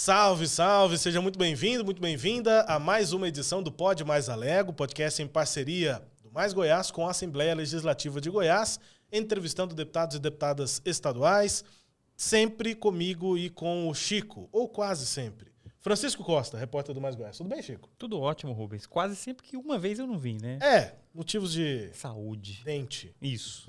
Salve, salve! Seja muito bem-vindo, muito bem-vinda a mais uma edição do Pod Mais Alego, podcast em parceria do Mais Goiás com a Assembleia Legislativa de Goiás, entrevistando deputados e deputadas estaduais, sempre comigo e com o Chico, ou quase sempre. Francisco Costa, repórter do Mais Goiás. Tudo bem, Chico? Tudo ótimo, Rubens. Quase sempre que uma vez eu não vim, né? Motivos de... saúde. Dente. Isso.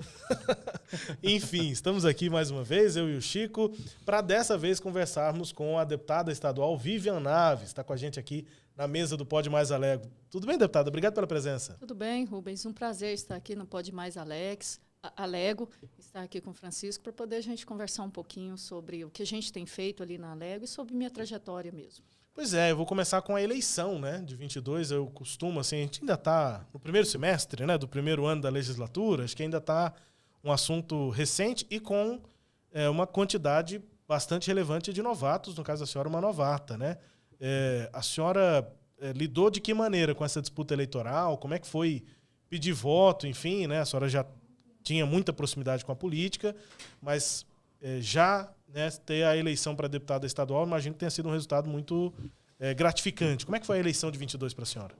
Enfim, estamos aqui mais uma vez, eu e o Chico, para dessa vez conversarmos com a deputada estadual Vivian Naves. Está com a gente aqui na mesa do Pod Mais Alego. Tudo bem, deputada? Obrigado pela presença. Tudo bem, Rubens. Um prazer estar aqui no Pod Mais Alego, estar aqui com o Francisco, para poder a gente conversar um pouquinho sobre o que a gente tem feito ali na Alego e sobre minha trajetória mesmo. Pois é, eu vou começar com a eleição, né, de 22. Eu costumo, assim, a gente ainda está no primeiro semestre, né, do primeiro ano da legislatura, acho que ainda está um assunto recente e com uma quantidade bastante relevante de novatos, no caso da senhora, uma novata, né? A senhora lidou de que maneira com essa disputa eleitoral? Como é que foi pedir voto, enfim, né? A senhora já tinha muita proximidade com a política, mas já, né, ter a eleição para deputada estadual, imagino que tenha sido um resultado muito gratificante. Como é que foi a eleição de 22 para a senhora?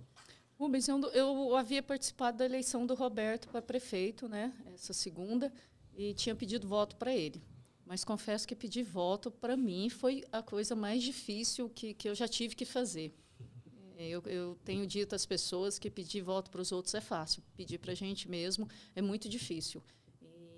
Rubens, eu havia participado da eleição do Roberto para prefeito, né, essa segunda, e tinha pedido voto para ele. Mas confesso que pedir voto, para mim, foi a coisa mais difícil que eu já tive que fazer. Eu tenho dito às pessoas que pedir voto para os outros é fácil. Pedir para a gente mesmo é muito difícil.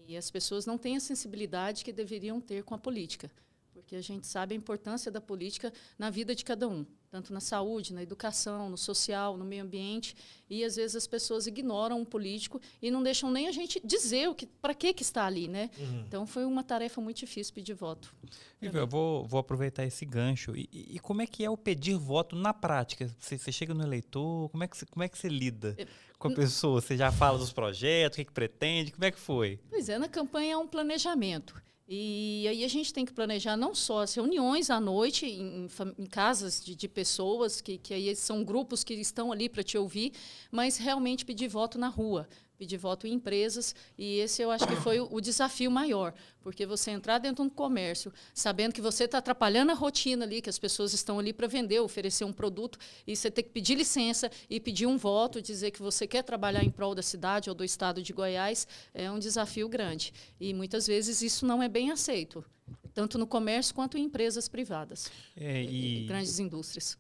E as pessoas não têm a sensibilidade que deveriam ter com a política, porque a gente sabe a importância da política na vida de cada um, tanto na saúde, na educação, no social, no meio ambiente, e às vezes as pessoas ignoram o político e não deixam nem a gente dizer para que está ali, né? Uhum. Então foi uma tarefa muito difícil pedir voto. Eu vou aproveitar esse gancho. E como é que é o pedir voto na prática? Você chega no eleitor, como é que você lida com a pessoa? Você já fala dos projetos, o que pretende, como é que foi? Pois é, na campanha é um planejamento. E aí a gente tem que planejar não só as reuniões à noite em casas de pessoas, que aí são grupos que estão ali para te ouvir, mas realmente pedir voto na rua, pedir voto em empresas. E esse eu acho que foi o desafio maior, porque você entrar dentro do comércio, sabendo que você está atrapalhando a rotina ali, que as pessoas estão ali para vender, oferecer um produto, e você tem que pedir licença e pedir um voto, dizer que você quer trabalhar em prol da cidade ou do estado de Goiás, é um desafio grande. E muitas vezes isso não é bem aceito, tanto no comércio quanto em empresas privadas, grandes indústrias.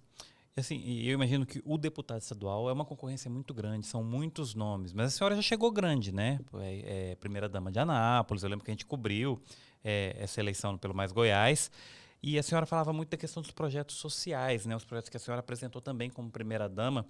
Assim, eu imagino que o deputado estadual é uma concorrência muito grande, são muitos nomes, mas a senhora já chegou grande, né? Primeira-dama de Anápolis, eu lembro que a gente cobriu essa eleição pelo Mais Goiás, e a senhora falava muito da questão dos projetos sociais, né? Os projetos que a senhora apresentou também como primeira-dama.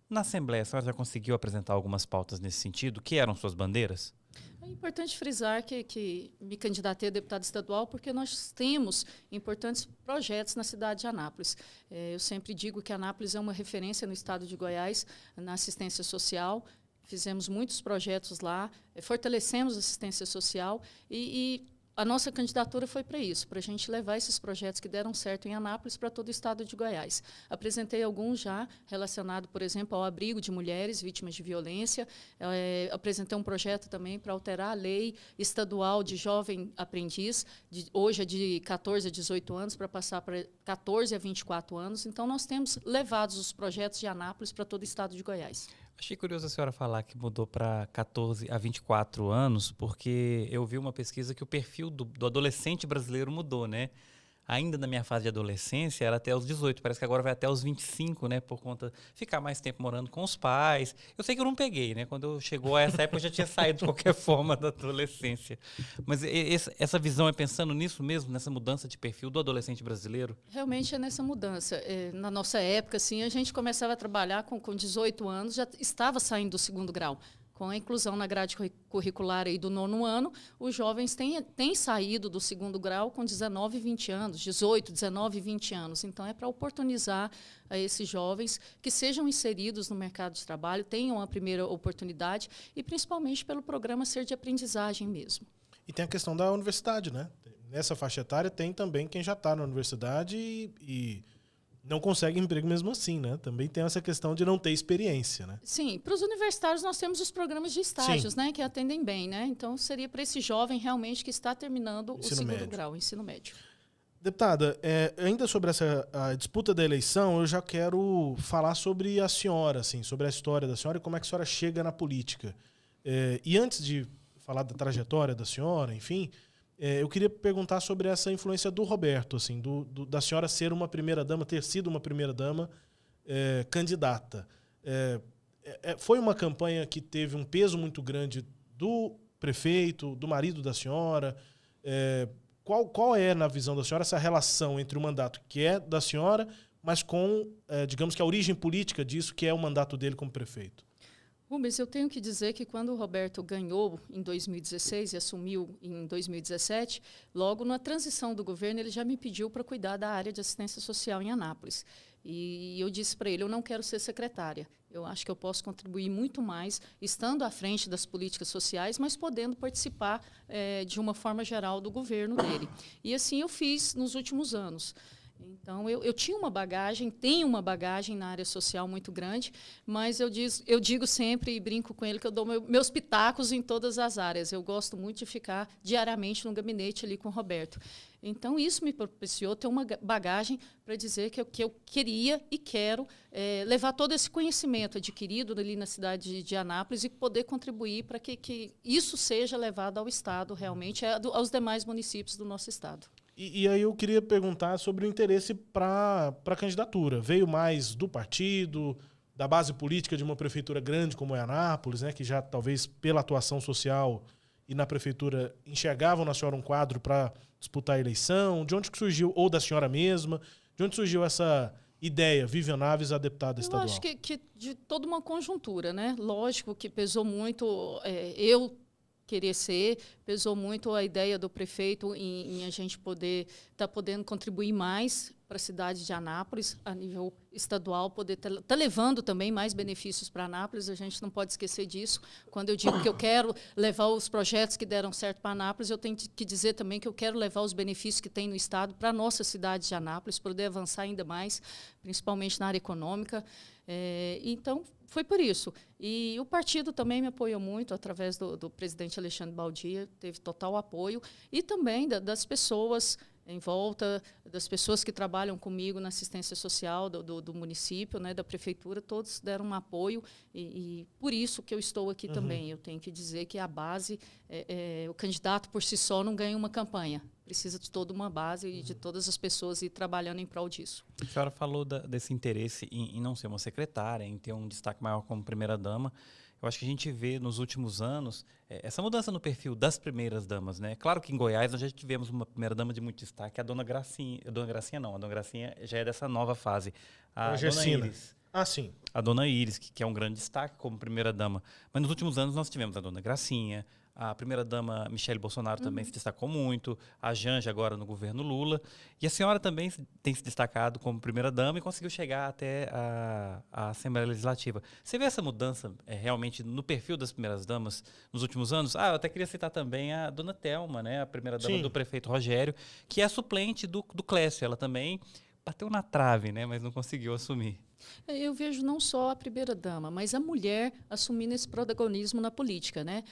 Na Assembleia, a senhora já conseguiu apresentar algumas pautas nesse sentido? Que eram suas bandeiras? É importante frisar que me candidatei a deputada estadual porque nós temos importantes projetos na cidade de Anápolis. Eu sempre digo que Anápolis é uma referência no estado de Goiás na assistência social. Fizemos muitos projetos lá, fortalecemos a assistência social e a nossa candidatura foi para isso, para a gente levar esses projetos que deram certo em Anápolis para todo o estado de Goiás. Apresentei alguns já relacionados, por exemplo, ao abrigo de mulheres vítimas de violência. Apresentei um projeto também para alterar a lei estadual de jovem aprendiz, hoje é de 14 a 18 anos, para passar para 14 a 24 anos. Então, nós temos levado os projetos de Anápolis para todo o estado de Goiás. Achei curioso a senhora falar que mudou para 14 a 24 anos, porque eu vi uma pesquisa que o perfil do adolescente brasileiro mudou, né? Ainda na minha fase de adolescência era até os 18, parece que agora vai até os 25, né? Por conta de ficar mais tempo morando com os pais. Eu sei que eu não peguei, né? Quando chegou a essa época eu já tinha saído de qualquer forma da adolescência. Mas essa visão é pensando nisso mesmo, nessa mudança de perfil do adolescente brasileiro? Realmente é nessa mudança. Na nossa época, assim, a gente começava a trabalhar com 18 anos, já estava saindo do segundo grau. Com a inclusão na grade curricular aí do 9º ano, os jovens têm saído do segundo grau com 19 e 20 anos, 18, 19 e 20 anos. Então, é para oportunizar a esses jovens que sejam inseridos no mercado de trabalho, tenham a primeira oportunidade e, principalmente, pelo programa Ser de Aprendizagem mesmo. E tem a questão da universidade, né? Nessa faixa etária tem também quem já está na universidade e não consegue emprego mesmo assim, né? Também tem essa questão de não ter experiência, né? Sim, para os universitários nós temos os programas de estágios, né, que atendem bem, né? Então seria para esse jovem realmente que está terminando o segundo grau, o ensino médio. Deputada, ainda sobre a disputa da eleição, eu já quero falar sobre a senhora, assim, sobre a história da senhora e como é que a senhora chega na política. E antes de falar da trajetória da senhora, enfim, eu queria perguntar sobre essa influência do Roberto, assim, da senhora ser uma primeira-dama, ter sido uma primeira-dama candidata. Foi uma campanha que teve um peso muito grande do prefeito, do marido da senhora. Qual é, na visão da senhora, essa relação entre o mandato que é da senhora, mas com, digamos que a origem política disso, que é o mandato dele como prefeito? Rubens, eu tenho que dizer que quando o Roberto ganhou em 2016 e assumiu em 2017, logo na transição do governo, ele já me pediu para cuidar da área de assistência social em Anápolis. E eu disse para ele, eu não quero ser secretária. Eu acho que eu posso contribuir muito mais estando à frente das políticas sociais, mas podendo participar de uma forma geral do governo dele. E assim eu fiz nos últimos anos. Então, eu tinha uma bagagem, tenho uma bagagem na área social muito grande, mas eu digo sempre e brinco com ele que eu dou meus pitacos em todas as áreas. Eu gosto muito de ficar diariamente no gabinete ali com o Roberto. Então, isso me propiciou ter uma bagagem para dizer que eu queria e quero levar todo esse conhecimento adquirido ali na cidade de Anápolis e poder contribuir para que isso seja levado ao Estado, realmente, aos demais municípios do nosso Estado. E aí eu queria perguntar sobre o interesse para a candidatura. Veio mais do partido, da base política de uma prefeitura grande como é Anápolis, né, que já talvez pela atuação social e na prefeitura enxergavam na senhora um quadro para disputar a eleição? De onde que surgiu, ou da senhora mesma, de onde surgiu essa ideia, Vivian Naves, a deputada estadual? Eu acho que de toda uma conjuntura, né? Lógico que pesou muito eu querer ser, pesou muito a ideia do prefeito em a gente poder estar podendo contribuir mais para a cidade de Anápolis, a nível estadual, poder estar levando também mais benefícios para Anápolis, a gente não pode esquecer disso. Quando eu digo que eu quero levar os projetos que deram certo para Anápolis, eu tenho que dizer também que eu quero levar os benefícios que tem no Estado para a nossa cidade de Anápolis, poder avançar ainda mais, principalmente na área econômica. Então, foi por isso. E o partido também me apoiou muito, através do presidente Alexandre Baldi, teve total apoio, e também das pessoas em volta, das pessoas que trabalham comigo na assistência social do município, né, da prefeitura, todos deram um apoio, e por isso que eu estou aqui também. Eu tenho que dizer que a base, o candidato por si só não ganha uma campanha. Precisa de toda uma base e de todas as pessoas ir trabalhando em prol disso. A senhora falou desse interesse em não ser uma secretária, em ter um destaque maior como primeira-dama. Eu acho que a gente vê nos últimos anos essa mudança no perfil das primeiras-damas, né? Claro que em Goiás nós já tivemos uma primeira-dama de muito destaque, a dona Gracinha. A dona Gracinha não, a dona Gracinha já é dessa nova fase. A dona Iris. Ah, sim. A dona Iris, que é um grande destaque como primeira-dama. Mas nos últimos anos nós tivemos a dona Gracinha, a primeira-dama Michele Bolsonaro também se destacou muito, a Janja agora no governo Lula. E a senhora também tem se destacado como primeira-dama e conseguiu chegar até a Assembleia Legislativa. Você vê essa mudança realmente no perfil das primeiras-damas nos últimos anos? Eu até queria citar também a dona Thelma, né, a primeira-dama do prefeito Rogério, que é a suplente do Clécio. Ela também bateu na trave, né, mas não conseguiu assumir. Eu vejo não só a primeira-dama, mas a mulher assumindo esse protagonismo na política, né?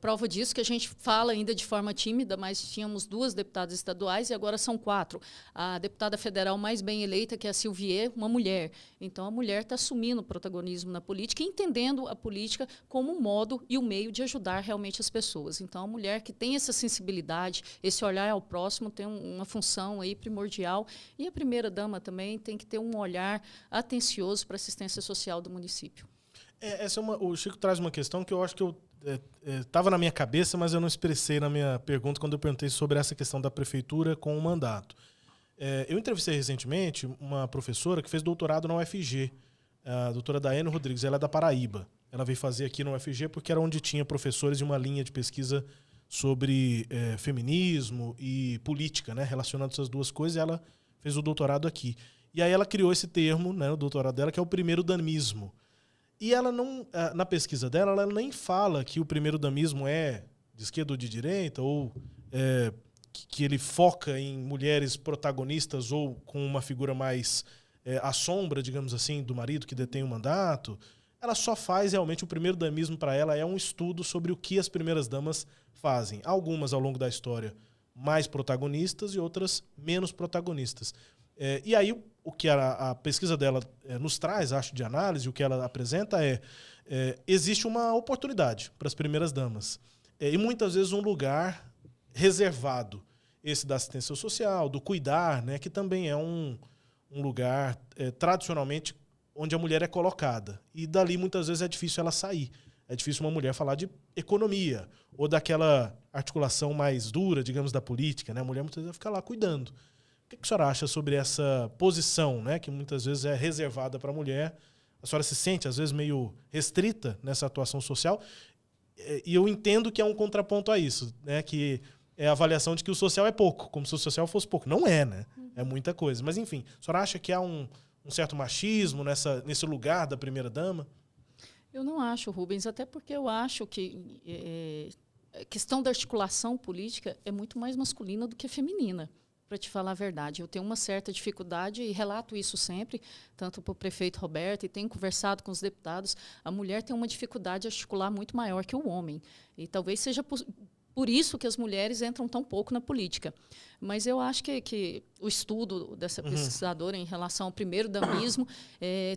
Prova disso que a gente fala ainda de forma tímida, mas tínhamos 2 deputadas estaduais e agora são 4. A deputada federal mais bem eleita, que é a Silvier, uma mulher. Então, a mulher está assumindo o protagonismo na política e entendendo a política como um modo e um meio de ajudar realmente as pessoas. Então, a mulher que tem essa sensibilidade, esse olhar ao próximo, tem uma função aí primordial. E a primeira-dama também tem que ter um olhar atencioso para a assistência social do município. O Chico traz uma questão que eu acho que estava na minha cabeça, mas eu não expressei na minha pergunta quando eu perguntei sobre essa questão da prefeitura com o mandato. Eu entrevistei recentemente uma professora que fez doutorado na UFG, a doutora Daiane Rodrigues. Ela é da Paraíba. Ela veio fazer aqui na UFG porque era onde tinha professores de uma linha de pesquisa sobre feminismo e política, né, relacionando essas duas coisas, e ela fez o doutorado aqui. E aí ela criou esse termo, né, no doutorado dela, que é o primeiro damismo. E ela não, na pesquisa dela, ela nem fala que o primeiro damismo é de esquerda ou de direita, ou que ele foca em mulheres protagonistas ou com uma figura mais à sombra, digamos assim, do marido que detém o mandato. Ela só faz realmente o primeiro damismo para ela, é um estudo sobre o que as primeiras damas fazem. Algumas, ao longo da história, mais protagonistas e outras menos protagonistas. E aí, o que a pesquisa dela nos traz, acho, de análise, o que ela apresenta existe uma oportunidade para as primeiras damas. E muitas vezes um lugar reservado, esse da assistência social, do cuidar, né, que também é um lugar tradicionalmente onde a mulher é colocada. E dali muitas vezes é difícil ela sair. É difícil uma mulher falar de economia ou daquela articulação mais dura, digamos, da política, né? A mulher muitas vezes fica lá cuidando. O que a senhora acha sobre essa posição, né, que muitas vezes é reservada para a mulher? A senhora se sente, às vezes, meio restrita nessa atuação social? E eu entendo que é um contraponto a isso, né, que é a avaliação de que o social é pouco, como se o social fosse pouco. Não é, né? É muita coisa. Mas, enfim, a senhora acha que há um certo machismo nesse lugar da primeira-dama? Eu não acho, Rubens, até porque eu acho que a questão da articulação política é muito mais masculina do que feminina, para te falar a verdade. Eu tenho uma certa dificuldade, e relato isso sempre, tanto para o prefeito Roberto, e tenho conversado com os deputados, a mulher tem uma dificuldade de articular muito maior que o homem. E talvez seja por isso que as mulheres entram tão pouco na política. Mas eu acho que o estudo dessa pesquisadora em relação ao primeiro-damismo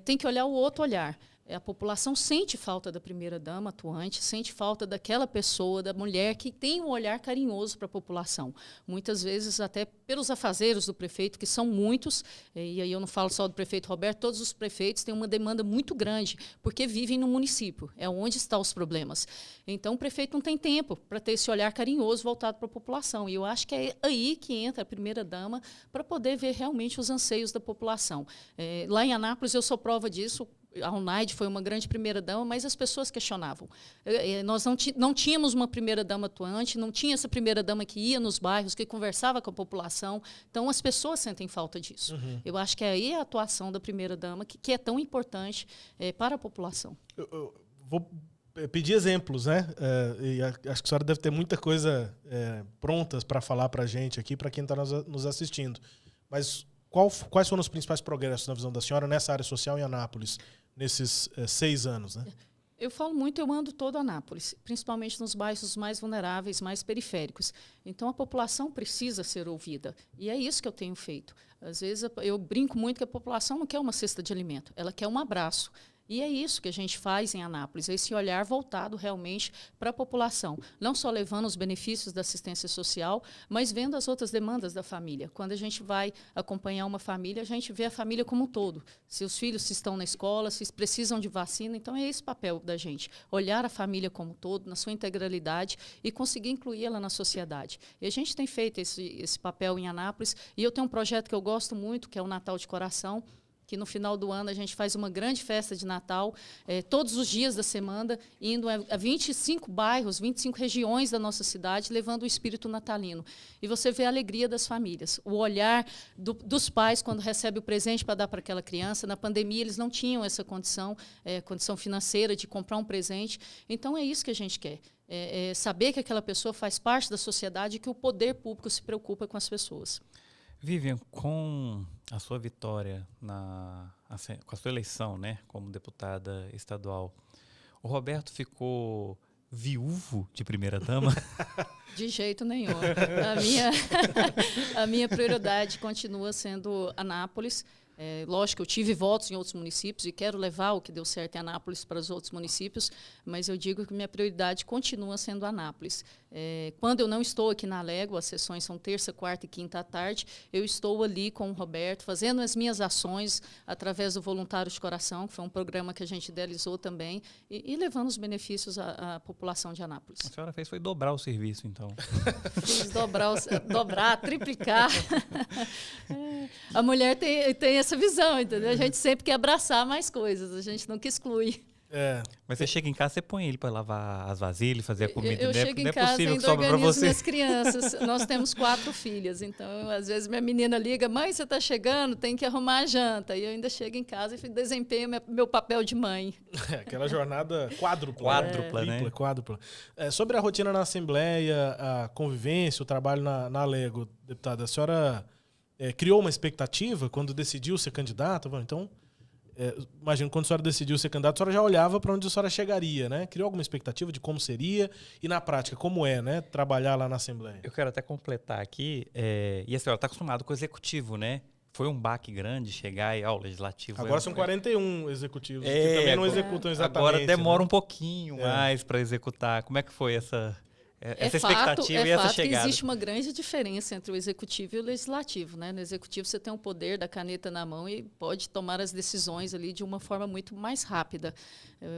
tem que olhar o outro olhar. A população sente falta da primeira-dama atuante, sente falta daquela pessoa, da mulher que tem um olhar carinhoso para a população. Muitas vezes, até pelos afazeres do prefeito, que são muitos, e aí eu não falo só do prefeito Roberto, todos os prefeitos têm uma demanda muito grande, porque vivem no município, é onde estão os problemas. Então, o prefeito não tem tempo para ter esse olhar carinhoso voltado para a população. E eu acho que é aí que entra a primeira-dama para poder ver realmente os anseios da população. Lá em Anápolis, eu sou prova disso. A Unaide foi uma grande primeira-dama, mas as pessoas questionavam. Nós não tínhamos uma primeira-dama atuante, não tinha essa primeira-dama que ia nos bairros, que conversava com a população. Então, as pessoas sentem falta disso. Eu acho que aí é a atuação da primeira-dama que é tão importante para a população. Eu vou pedir exemplos, né? E acho que a senhora deve ter muita coisa prontas para falar para a gente aqui, para quem está nos assistindo. Mas quais foram os principais progressos na visão da senhora nessa área social em Anápolis, nesses 6 anos, né? Eu falo muito, eu ando todo Anápolis, principalmente nos bairros mais vulneráveis, mais periféricos. Então, a população precisa ser ouvida. E é isso que eu tenho feito. Às vezes, eu brinco muito que a população não quer uma cesta de alimento, ela quer um abraço. E é isso que a gente faz em Anápolis, esse olhar voltado realmente para a população. Não só levando os benefícios da assistência social, mas vendo as outras demandas da família. Quando a gente vai acompanhar uma família, a gente vê a família como um todo. Se os filhos estão na escola, se precisam de vacina, então é esse papel da gente. Olhar a família como um todo, na sua integralidade, e conseguir incluí-la na sociedade. E a gente tem feito esse papel em Anápolis, e eu tenho um projeto que eu gosto muito, que é o Natal de Coração, que no final do ano a gente faz uma grande festa de Natal, todos os dias da semana, indo a 25 bairros, 25 regiões da nossa cidade, levando o espírito natalino. E você vê a alegria das famílias, o olhar dos pais quando recebe o presente para dar para aquela criança. Na pandemia, eles não tinham essa condição financeira de comprar um presente. Então, é isso que a gente quer. Saber que aquela pessoa faz parte da sociedade e que o poder público se preocupa com as pessoas. Vivian, com a sua vitória, com a sua eleição, né, como deputada estadual, o Roberto ficou viúvo de primeira-dama? De jeito nenhum. A minha prioridade continua sendo Anápolis. Lógico, eu tive votos em outros municípios e quero levar o que deu certo em Anápolis para os outros municípios, mas eu digo que minha prioridade continua sendo Anápolis. Quando eu não estou aqui na Légua, as sessões são terça, quarta e quinta à tarde, eu estou ali com o Roberto, fazendo as minhas ações através do Voluntários de Coração, que foi um programa que a gente idealizou também, e levando os benefícios à população de Anápolis. A senhora foi dobrar o serviço, então. Fiz dobrar, triplicar. A mulher tem essa visão, entendeu? A gente sempre quer abraçar mais coisas, a gente nunca exclui. Mas você chega em casa, você põe ele para lavar as vasilhas, fazer a comida. Eu chego em casa e ainda organizo minhas crianças. Nós temos 4 filhas, então às vezes minha menina liga, mãe, você está chegando, tem que arrumar a janta. E eu ainda chego em casa e desempenho meu papel de mãe. Aquela jornada quádrupla. Né? Quádrupla. Sobre a rotina na Assembleia, a convivência, o trabalho na Lego, deputada, a senhora criou uma expectativa quando decidiu ser candidata? Então, imagino, quando a senhora decidiu ser candidata, a senhora já olhava para onde a senhora chegaria, né? Criou alguma expectativa de como seria e, na prática, como é, né? Trabalhar lá na Assembleia. Eu quero até completar aqui, e a senhora está acostumada com o executivo, né? Foi um baque grande chegar ao legislativo. Agora são 41 executivos, que É, também não agora- executam exatamente. Agora demora né? um pouquinho mais para executar. Como é que foi essa expectativa e essa fato que chegada? existe uma grande diferença entre o executivo e o legislativo, né? No executivo você tem o poder da caneta na mão e pode tomar as decisões ali de uma forma muito mais rápida.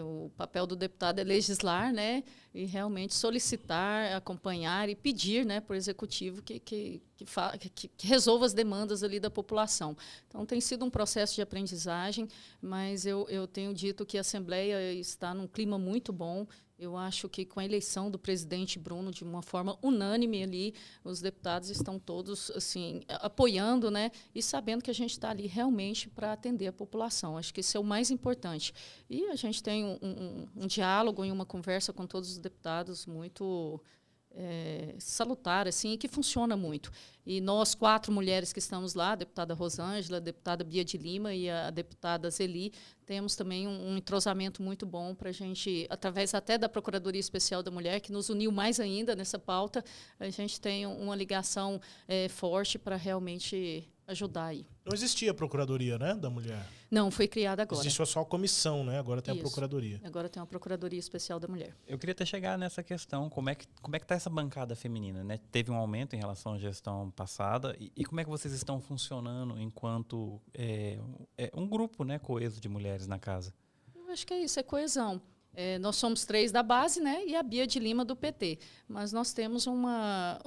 O papel do deputado é legislar, né? E realmente solicitar, acompanhar e pedir, né, para o executivo que resolva as demandas ali da população. Então tem sido um processo de aprendizagem, mas eu tenho dito que a Assembleia está num clima muito bom. Eu acho que com a eleição do presidente Bruno, de uma forma unânime ali, os deputados estão todos assim apoiando, né, e sabendo que a gente está ali realmente para atender a população. Acho que isso é o mais importante. E a gente tem um diálogo e uma conversa com todos os deputados muito salutar, assim, e que funciona muito. E nós, 4 mulheres que estamos lá, a deputada Rosângela, a deputada Bia de Lima e a deputada Zeli, temos também um entrosamento muito bom para a gente, através até da Procuradoria Especial da Mulher, que nos uniu mais ainda nessa pauta, a gente tem uma ligação forte para realmente ajudar aí. Não existia a Procuradoria, né, da Mulher? Não, foi criada agora. Existia só a comissão, né? Agora tem Isso. a Procuradoria. Agora tem uma Procuradoria Especial da Mulher. Eu queria até chegar nessa questão, como é que está essa bancada feminina, né? Teve um aumento em relação à gestão passada e como é que vocês estão funcionando enquanto um grupo, né, coeso de mulheres na casa? Eu acho que é isso, é coesão. Nós somos 3 da base, né, e a Bia de Lima do PT. Mas nós temos uma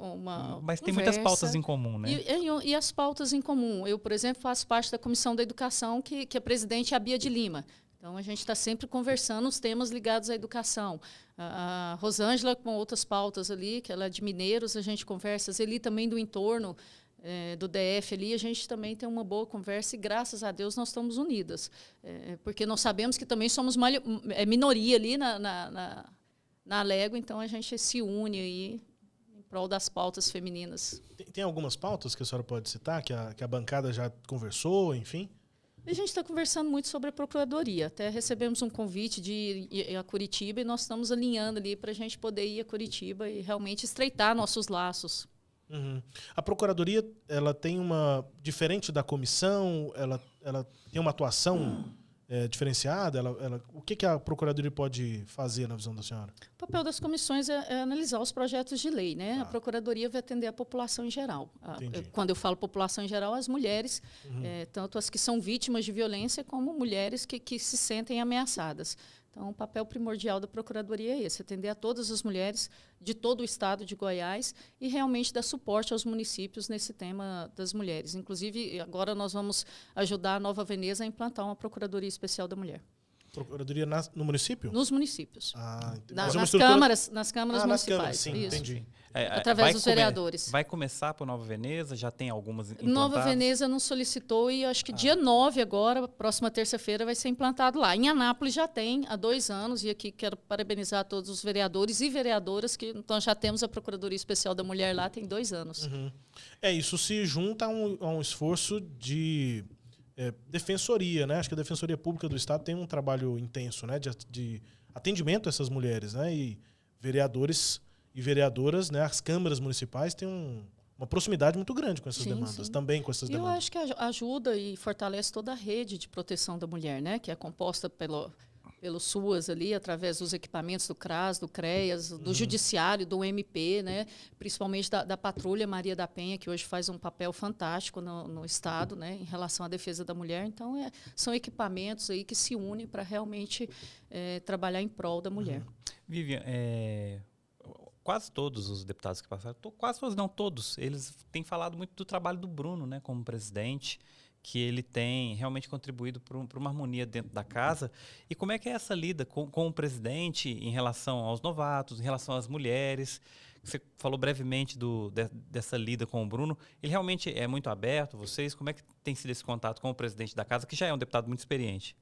Mas tem conversa, muitas pautas em comum, né? E as pautas em comum. Eu, por exemplo, faço parte da Comissão da Educação, que a presidente é a Bia de Lima. Então, a gente está sempre conversando os temas ligados à educação. A Rosângela com outras pautas ali, que ela é de Mineiros, a gente conversa. A Zeli também do entorno do DF ali, a gente também tem uma boa conversa e, graças a Deus, nós estamos unidas. Porque nós sabemos que também somos minoria ali na Alego, então a gente se une aí em prol das pautas femininas. Tem algumas pautas que a senhora pode citar, que a bancada já conversou, enfim? A gente está conversando muito sobre a Procuradoria. Até recebemos um convite de ir a Curitiba e nós estamos alinhando ali para a gente poder ir a Curitiba e realmente estreitar nossos laços. Uhum. A Procuradoria, ela tem diferente da comissão, ela tem uma atuação diferenciada? O que a Procuradoria pode fazer na visão da senhora? O papel das comissões é analisar os projetos de lei, né? A Procuradoria vai atender a população em geral. Quando eu falo população em geral, as mulheres, tanto as que são vítimas de violência, como mulheres que se sentem ameaçadas. Então, o papel primordial da Procuradoria é esse, atender a todas as mulheres de todo o estado de Goiás e realmente dar suporte aos municípios nesse tema das mulheres. Inclusive, agora nós vamos ajudar a Nova Veneza a implantar uma Procuradoria Especial da Mulher. Procuradoria no município? Nos municípios. Nas câmaras municipais. Nas câmaras, sim, isso. Entendi. Através dos vereadores. Vai começar por Nova Veneza? Já tem algumas implantadas? Nova Veneza não solicitou e acho que dia 9 agora, próxima terça-feira, vai ser implantado lá. Em Anápolis já tem há 2 anos e aqui quero parabenizar todos os vereadores e vereadoras que nós já temos a Procuradoria Especial da Mulher lá tem 2 anos. Uhum. Isso se junta a um esforço de defensoria, né? Acho que a Defensoria Pública do Estado tem um trabalho intenso, né, de atendimento a essas mulheres, né? E vereadores e vereadoras, né, as câmaras municipais têm uma proximidade muito grande com essas demandas, sim. também com essas demandas. Eu acho que ajuda e fortalece toda a rede de proteção da mulher, né, que é composta pelo SUAS ali, através dos equipamentos do CRAS, do CREAS, do Judiciário, do MP, né, principalmente da Patrulha Maria da Penha, que hoje faz um papel fantástico no Estado, né, em relação à defesa da mulher. Então, são equipamentos aí que se unem para realmente trabalhar em prol da mulher. Vivian, quase todos os deputados que passaram, quase todos, não todos, eles têm falado muito do trabalho do Bruno, né, como presidente, que ele tem realmente contribuído para uma harmonia dentro da casa. E como é que é essa lida com o presidente em relação aos novatos, em relação às mulheres? Você falou brevemente dessa lida com o Bruno. Ele realmente é muito aberto, vocês? Como é que tem sido esse contato com o presidente da casa, que já é um deputado muito experiente?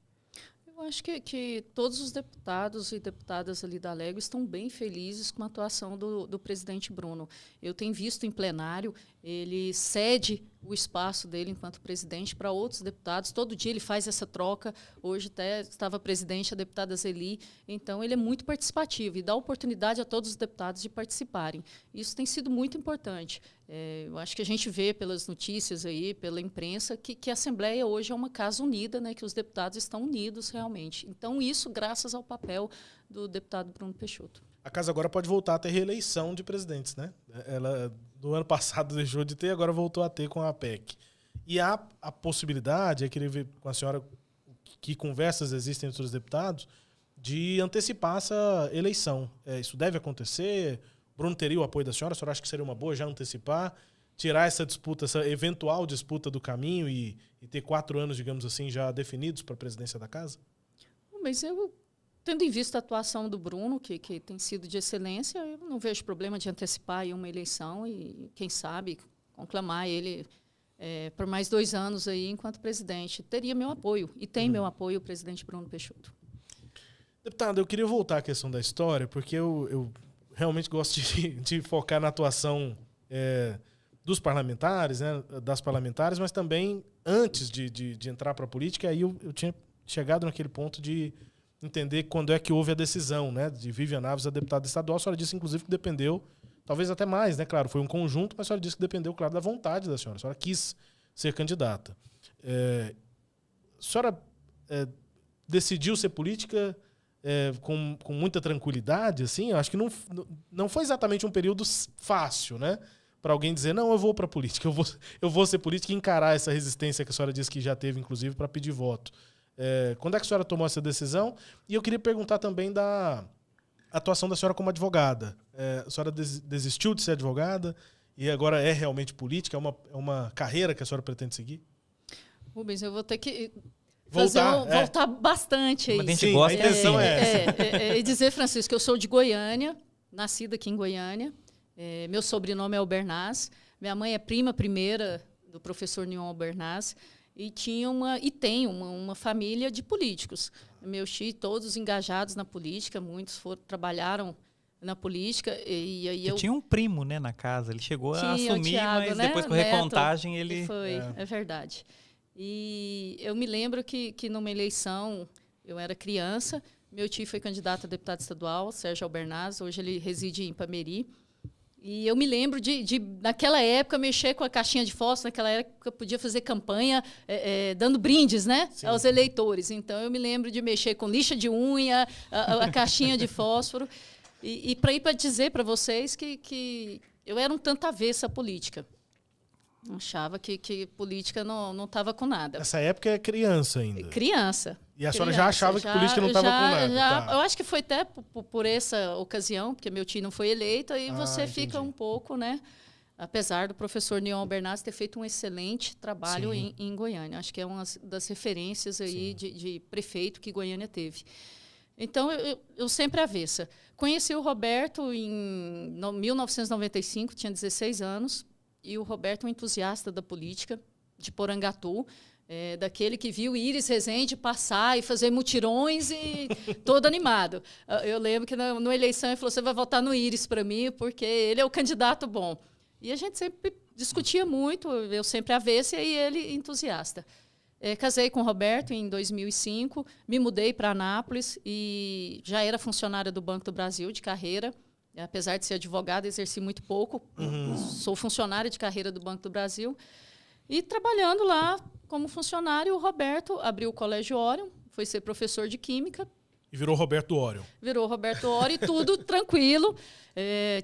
Eu acho que todos os deputados e deputadas ali da Alego estão bem felizes com a atuação do presidente Bruno. Eu tenho visto em plenário, ele cede o espaço dele enquanto presidente para outros deputados. Todo dia ele faz essa troca. Hoje até estava presidente a deputada Zeli. Então, ele é muito participativo e dá oportunidade a todos os deputados de participarem. Isso tem sido muito importante. Eu acho que a gente vê pelas notícias aí, pela imprensa, que a Assembleia hoje é uma casa unida, né, que os deputados estão unidos realmente. Então, isso graças ao papel do deputado Bruno Peixoto. A casa agora pode voltar a ter reeleição de presidentes, né? Ela, do ano passado, deixou de ter, agora voltou a ter com a PEC. E há a possibilidade, eu queria ver com a senhora que conversas existem entre os deputados, de antecipar essa eleição. Isso deve acontecer? Bruno teria o apoio da senhora? A senhora acha que seria uma boa já antecipar? Tirar essa disputa, essa eventual disputa do caminho e ter 4 anos, digamos assim, já definidos para a presidência da casa? Mas eu... Tendo em vista a atuação do Bruno, que tem sido de excelência, eu não vejo problema de antecipar aí uma eleição e, quem sabe, conclamar ele por mais 2 anos aí enquanto presidente. Teria meu apoio, e tem meu apoio o presidente Bruno Peixoto. Deputado, eu queria voltar à questão da história, porque eu realmente gosto de focar na atuação dos parlamentares, né, das parlamentares, mas também, antes de entrar para a política, aí eu tinha chegado naquele ponto de entender quando é que houve a decisão, né, de Vivian Naves a deputada estadual. A senhora disse, inclusive, que dependeu, talvez até mais, né? Claro, foi um conjunto, mas a senhora disse que dependeu, claro, da vontade da senhora. A senhora quis ser candidata. A senhora decidiu ser política com muita tranquilidade, assim? Eu acho que não foi exatamente um período fácil, né? Para alguém dizer, não, eu vou para a política, eu vou ser política e encarar essa resistência que a senhora disse que já teve, inclusive, para pedir voto. Quando é que a senhora tomou essa decisão? E eu queria perguntar também da atuação da senhora como advogada. A senhora desistiu de ser advogada e agora é realmente política? É uma carreira que a senhora pretende seguir? Rubens, eu vou ter que voltar bastante aí. Mas a gente gosta, a intenção é essa. E dizer, Francisco, que eu sou de Goiânia, nascida aqui em Goiânia. Meu sobrenome é Albernaz. Minha mãe é prima primeira do professor Nion Albernaz. E tem uma família de políticos. Meus tios, todos engajados na política, muitos trabalharam na política. E aí eu tinha um primo, né, na casa. Ele chegou a assumir, Thiago, mas né? depois com Neto, recontagem ele... É verdade. E eu me lembro que numa eleição, eu era criança, meu tio foi candidato a deputado estadual, Sérgio Albernaz, hoje ele reside em Ipameri. E eu me lembro naquela época, mexer com a caixinha de fósforo, naquela época podia fazer campanha dando brindes, né, aos eleitores. Então, eu me lembro de mexer com lixa de unha, a caixinha de fósforo. E para dizer para vocês que eu era um tanto avessa à política. Achava que política não estava com nada. Nessa época é criança ainda. Criança. E a senhora já achava que política não estava com nada? Tá. Eu acho que foi até por essa ocasião, porque meu tio não foi eleito, aí você fica um pouco, né? Apesar do professor Nion Albernaz ter feito um excelente trabalho em Goiânia. Acho que é uma das referências aí de prefeito que Goiânia teve. Então, eu sempre avessa. Conheci o Roberto em 1995, tinha 16 anos, e o Roberto é um entusiasta da política, de Porangatu, daquele que viu Iris Rezende passar e fazer mutirões e todo animado. Eu lembro que na eleição ele falou, você vai votar no Iris para mim, porque ele é o candidato bom. E a gente sempre discutia muito, eu sempre avessa e ele entusiasta. Casei com o Roberto em 2005, me mudei para Anápolis e já era funcionária do Banco do Brasil de carreira. Apesar de ser advogada, exerci muito pouco. Sou funcionária de carreira do Banco do Brasil. E trabalhando lá como funcionário, o Roberto abriu o Colégio Orion, foi ser professor de Química. E virou Roberto Orion. Virou Roberto Orion, e tudo tranquilo.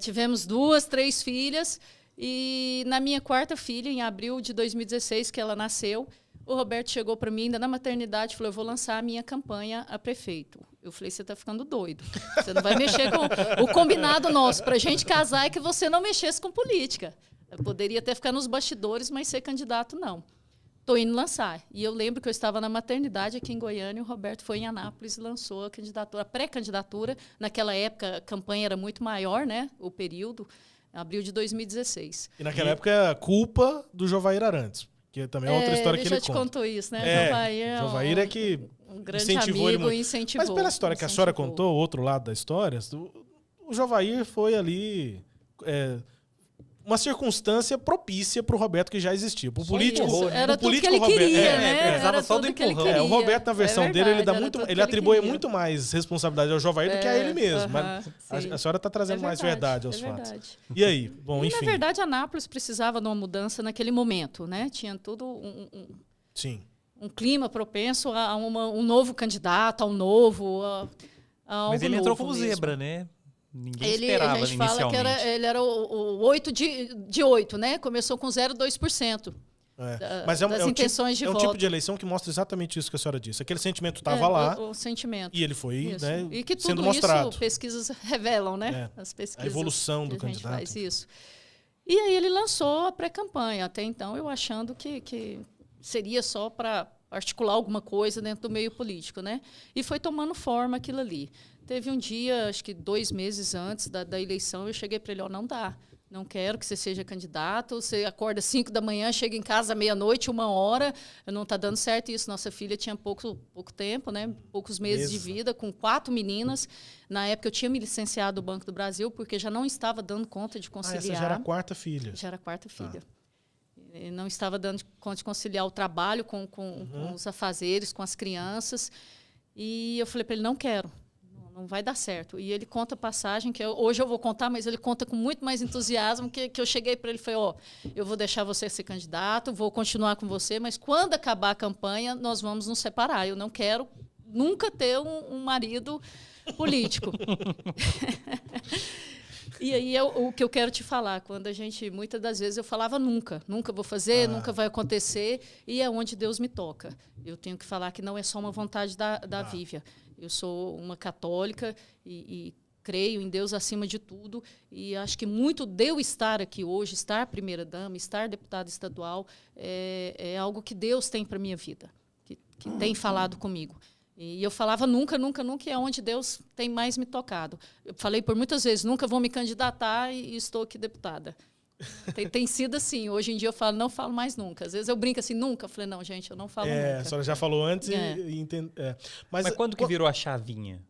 Tivemos 2, 3 filhas. E na minha 4ª filha, em abril de 2016, que ela nasceu, o Roberto chegou para mim, ainda na maternidade, e falou, eu vou lançar a minha campanha a prefeito. Eu falei, você está ficando doido. Você não vai mexer com... O combinado nosso para a gente casar é que você não mexesse com política. Eu poderia até ficar nos bastidores, mas ser candidato, não. Estou indo lançar. E eu lembro que eu estava na maternidade aqui em Goiânia, e o Roberto foi em Anápolis e lançou a candidatura, a pré-candidatura. Naquela época, a campanha era muito maior, né? O período, abril de 2016. E naquela época, a culpa do Jovair Arantes. Que também é outra história que ele já te conta. Contou isso, né? Jovair é que um grande incentivou amigo, ele incentivou. Mas pela história que a senhora contou, o outro lado da história, o Jovair foi ali uma circunstância propícia para o Roberto que já existia. Pro político, isso. Era o tudo político que ele Roberto, queria, né? precisava Era só do tudo que ele empurrão. queria. o Roberto, na versão dele, ele dá verdade, muito, era tudo ele que atribui queria. muito mais responsabilidade ao Jovair do que a ele mesmo. Mas sim. a senhora está trazendo mais verdade aos fatos. Verdade. E aí? Bom, E, enfim. na verdade, Anápolis precisava de uma mudança naquele momento, né? Tinha tudo Sim. um clima propenso a um novo candidato, a um novo... a algo Mas ele entrou novo como mesmo. zebra, né? Ninguém Ele, esperava a gente inicialmente. fala que ele era o 8 de 8, né? Começou com 0,2%. Mas das intenções de é um voto. tipo de eleição que mostra exatamente isso que a senhora disse. Aquele sentimento estava lá O sentimento. e ele foi, Isso. né, E que tudo sendo mostrado. isso pesquisas revelam, né? É. As pesquisas. A evolução do que a gente candidato. faz isso. E aí ele lançou a pré-campanha. Até então, eu achando que seria só para articular alguma coisa dentro do meio político, né? E foi tomando forma aquilo ali. Teve um dia, acho que 2 meses antes da eleição, eu cheguei para ele, não dá. Não quero que você seja candidato. Você acorda 5 da manhã, chega em casa meia-noite, 1h. Não está dando certo isso. Nossa filha tinha pouco tempo, né? Poucos meses de vida, com 4 meninas. Na época, eu tinha me licenciado do Banco do Brasil, porque já não estava dando conta de conciliar. Essa já era a 4ª filha. Já era a 4ª filha. E não estava dando conta de conciliar o trabalho com os afazeres, com as crianças. E eu falei para ele, não quero. Não vai dar certo. E ele conta a passagem, que hoje eu vou contar, mas ele conta com muito mais entusiasmo, que eu cheguei para ele e falei, eu vou deixar você ser candidato, vou continuar com você, mas quando acabar a campanha, nós vamos nos separar. Eu não quero nunca ter um marido político. E aí o que eu quero te falar, quando muitas das vezes eu falava nunca vou fazer, nunca vai acontecer, e é onde Deus me toca. Eu tenho que falar que não é só uma vontade da Vívia. Eu sou uma católica e creio em Deus acima de tudo, e acho que muito de eu estar aqui hoje, estar primeira-dama, estar deputada estadual, é algo que Deus tem para a minha vida, que tem falado comigo. E eu falava nunca, e é onde Deus tem mais me tocado. Eu falei por muitas vezes, nunca vou me candidatar e estou aqui deputada. Tem sido assim. Hoje em dia eu falo, não falo mais nunca. Às vezes eu brinco assim, nunca. Eu falei, não, gente, eu não falo nunca. A senhora já falou antes Mas quando que virou a chavinha?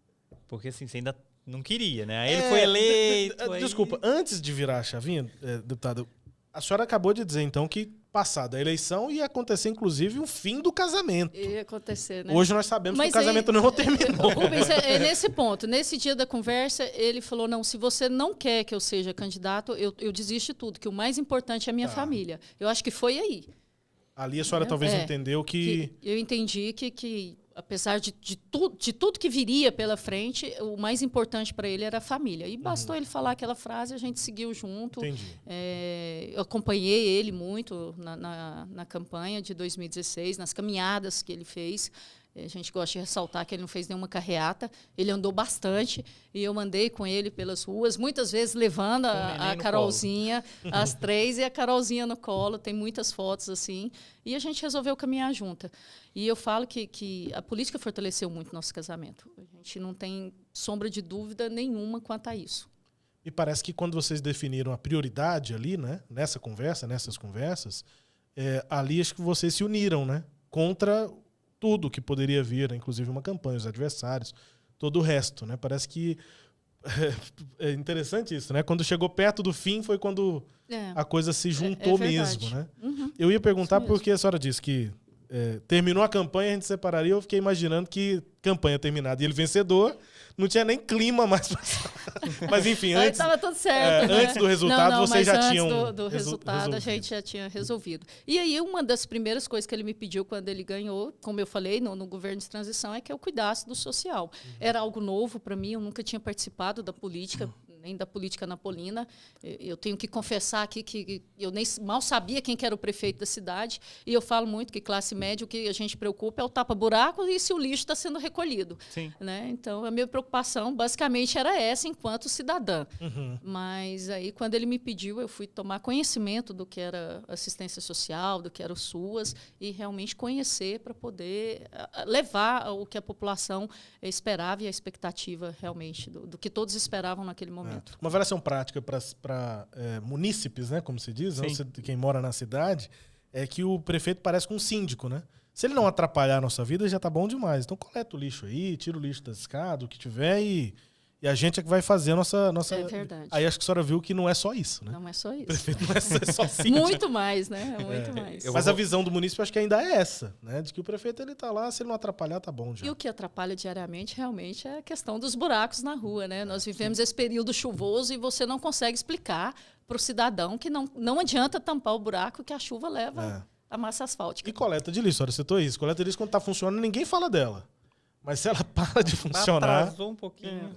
Porque assim, você ainda não queria, né? Aí ele foi eleito. Desculpa, antes de virar a chavinha, deputado, a senhora acabou de dizer, então, que passada a eleição ia acontecer, inclusive, o fim do casamento. Ia acontecer, né? Hoje nós sabemos que o casamento não terminou. Rubens, nesse ponto, nesse dia da conversa, ele falou, não, se você não quer que eu seja candidato, eu desisto de tudo, que o mais importante é a minha família. Eu acho que foi aí. Ali a senhora talvez entendeu que... Eu entendi que apesar de tudo que viria pela frente, o mais importante para ele era a família. E bastou ele falar aquela frase, a gente seguiu junto. Entendi. Eu acompanhei ele muito na campanha de 2016, nas caminhadas que ele fez. A gente gosta de ressaltar que ele não fez nenhuma carreata, ele andou bastante, e eu andei com ele pelas ruas, muitas vezes levando a Carolzinha, as 3, e a Carolzinha no colo, tem muitas fotos assim, e a gente resolveu caminhar junta. E eu falo que a política fortaleceu muito nosso casamento. A gente não tem sombra de dúvida nenhuma quanto a isso. Me parece que quando vocês definiram a prioridade ali, né, nessas conversas, ali acho que vocês se uniram, né, contra tudo que poderia vir, inclusive uma campanha, os adversários, todo o resto, né? Parece que é interessante isso, né? Quando chegou perto do fim foi quando a coisa se juntou mesmo, né? Uhum. Eu ia perguntar porque a senhora disse que terminou a campanha, a gente separaria, eu fiquei imaginando que campanha terminada e ele vencedor, não tinha nem clima mais pra... Mas enfim, antes... Estava tudo certo, né? Antes do resultado, vocês já tinham... Antes do resultado, a gente já tinha resolvido. E aí, uma das primeiras coisas que ele me pediu quando ele ganhou, como eu falei, no governo de transição, é que eu cuidasse do social. Era algo novo para mim, eu nunca tinha participado da política, nem da política napolina. Eu tenho que confessar aqui que eu nem mal sabia quem que era o prefeito da cidade, e eu falo muito que classe média, o que a gente preocupa é o tapa-buraco e se o lixo está sendo recolhido. Sim. Né? Então, a minha preocupação basicamente era essa enquanto cidadã. Mas aí, quando ele me pediu, eu fui tomar conhecimento do que era assistência social, do que era o SUAS, e realmente conhecer para poder levar o que a população esperava e a expectativa realmente do que todos esperavam naquele momento. Uma variação prática para munícipes, né, como se diz, não, quem mora na cidade, é que o prefeito parece com um síndico, né? Se ele não atrapalhar a nossa vida, já tá bom demais. Então coleta o lixo aí, tira o lixo da escada, o que tiver, e E a gente é que vai fazer a nossa... É verdade. Aí acho que a senhora viu que não é só isso, né? Não é só O isso. prefeito não é só síndico. Muito mais, né? Muito mais. Mas a visão do munícipe acho que ainda é essa, né? De que o prefeito ele tá lá, se ele não atrapalhar, tá bom já. E o que atrapalha diariamente, realmente, é a questão dos buracos na rua, né? Nós vivemos esse período chuvoso e você não consegue explicar para o cidadão que não adianta tampar o buraco que a chuva leva a massa asfáltica. E coleta de lixo, a senhora citou isso. Coleta de lixo, quando tá funcionando, ninguém fala dela. Mas se ela para de funcionar... Atrasou um pouquinho.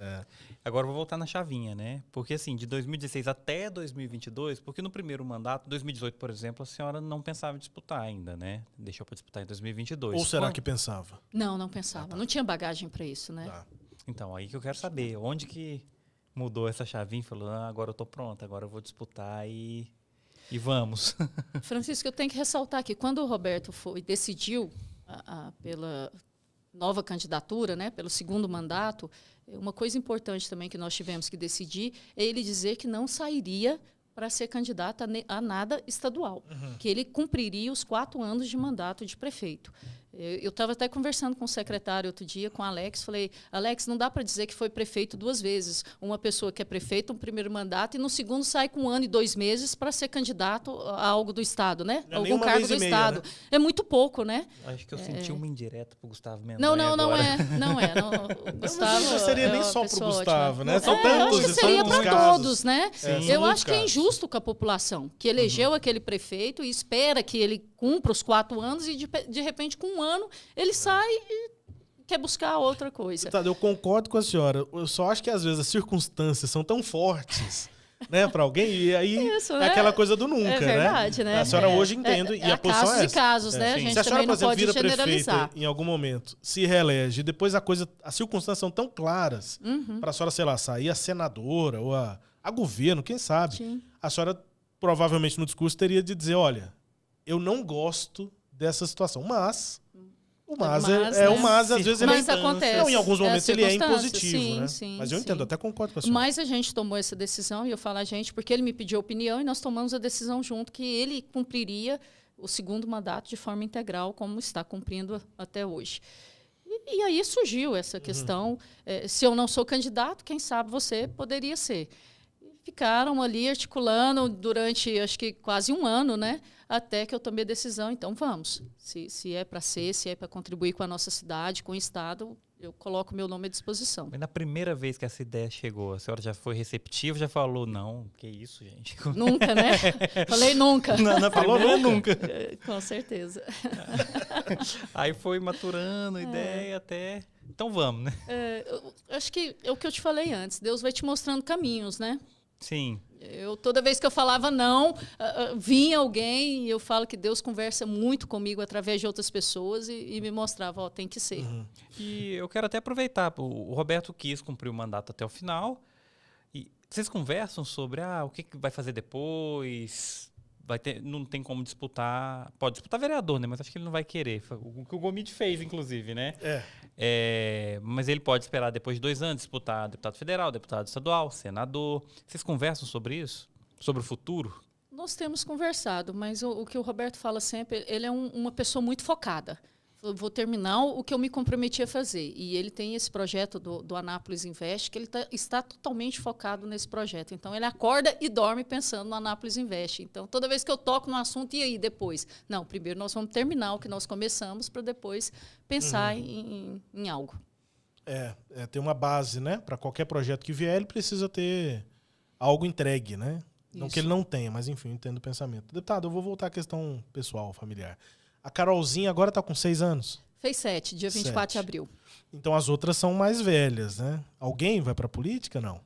Agora eu vou voltar na chavinha, né? Porque assim, de 2016 até 2022, porque no primeiro mandato, 2018, por exemplo, a senhora não pensava em disputar ainda, né? Deixou para disputar em 2022. Ou será que pensava? Não pensava. Não tinha bagagem para isso, né? Tá. Então, aí que eu quero saber, onde que mudou essa chavinha e falou, agora eu tô pronta, agora eu vou disputar e vamos. Francisco, eu tenho que ressaltar que quando o Roberto decidiu pela nova candidatura, né, pelo segundo mandato, uma coisa importante também que nós tivemos que decidir é ele dizer que não sairia para ser candidato a nada estadual, que ele cumpriria os 4 anos de mandato de prefeito. Eu estava até conversando com o secretário outro dia, com o Alex, falei, Alex, não dá para dizer que foi prefeito 2 vezes. Uma pessoa que é prefeito no primeiro mandato e no segundo sai com 1 ano e 2 meses para ser candidato a algo do Estado, né? Não é algum cargo do Estado. Né? É muito pouco, né? Acho que eu senti uma indireta pro Gustavo Mendanha. Não é. O Gustavo não seria nem só pro Gustavo, ótima. né? São tantos, acho que seria para todos, né? Eu acho que é casos. injusto com a população, que elegeu aquele prefeito e espera que ele cumpra os 4 anos e, de repente, com 1 ano, ele sai e quer buscar outra coisa. Eu concordo com a senhora. Eu só acho que, às vezes, as circunstâncias são tão fortes, né, para alguém, e aí Isso, é aquela coisa do nunca, é verdade, né? A senhora hoje entende, e a posição casos é e essa. casos, né? A gente Se a senhora, também por não exemplo, pode vira generalizar. prefeita em algum momento, se reelege, depois as circunstâncias são tão claras para a senhora, sei lá, sair a senadora ou a governo, quem sabe, Sim. a senhora provavelmente no discurso teria de dizer, olha, eu não gosto dessa situação, mas... O mas às vezes ele acontece. Não, em alguns momentos ele é impositivo, impositivo, né? Sim, mas eu entendo, até concordo com a senhora. Mas a gente tomou essa decisão, e eu falo a gente, porque ele me pediu opinião e nós tomamos a decisão junto que ele cumpriria o segundo mandato de forma integral, como está cumprindo até hoje. E aí surgiu essa questão, se eu não sou candidato, quem sabe você poderia ser. Ficaram ali articulando durante, acho que quase 1 ano, né? Até que eu tomei a decisão, então vamos. Se é para ser, se é para contribuir com a nossa cidade, com o Estado, eu coloco meu nome à disposição. Mas na primeira vez que essa ideia chegou, a senhora já foi receptiva, já falou, não, que isso, gente? Nunca, né? Falei nunca. Na primeira, nunca. Com certeza. Aí foi maturando a ideia até... Então vamos, né? Acho que é o que eu te falei antes. Deus vai te mostrando caminhos, né? Sim. Toda vez que eu falava não, vinha alguém e eu falo que Deus conversa muito comigo através de outras pessoas e me mostrava, tem que ser. E eu quero até aproveitar, o Roberto quis cumprir o mandato até o final. E vocês conversam sobre o que vai fazer depois? Não tem como disputar. Pode disputar vereador, né? Mas acho que ele não vai querer. O que o Gomide fez, inclusive, né? Mas ele pode esperar depois de 2 anos disputar deputado federal, deputado estadual, senador. Vocês conversam sobre isso? Sobre o futuro? Nós temos conversado, mas o que o Roberto fala sempre, ele é uma pessoa muito focada. Eu vou terminar o que eu me comprometi a fazer. E ele tem esse projeto do Anápolis Invest, que ele está totalmente focado nesse projeto. Então, ele acorda e dorme pensando no Anápolis Invest. Então, toda vez que eu toco no assunto, e aí depois? Não, primeiro nós vamos terminar o que nós começamos para depois pensar em algo. Tem uma base, né? Para qualquer projeto que vier, ele precisa ter algo entregue, né? Não que ele não tenha, mas enfim, eu entendo o pensamento. Deputado, eu vou voltar à questão pessoal, familiar. A Carolzinha agora está com 6 anos? Fez 7, dia 24 de abril. Então as outras são mais velhas, né? Alguém vai para a política, não?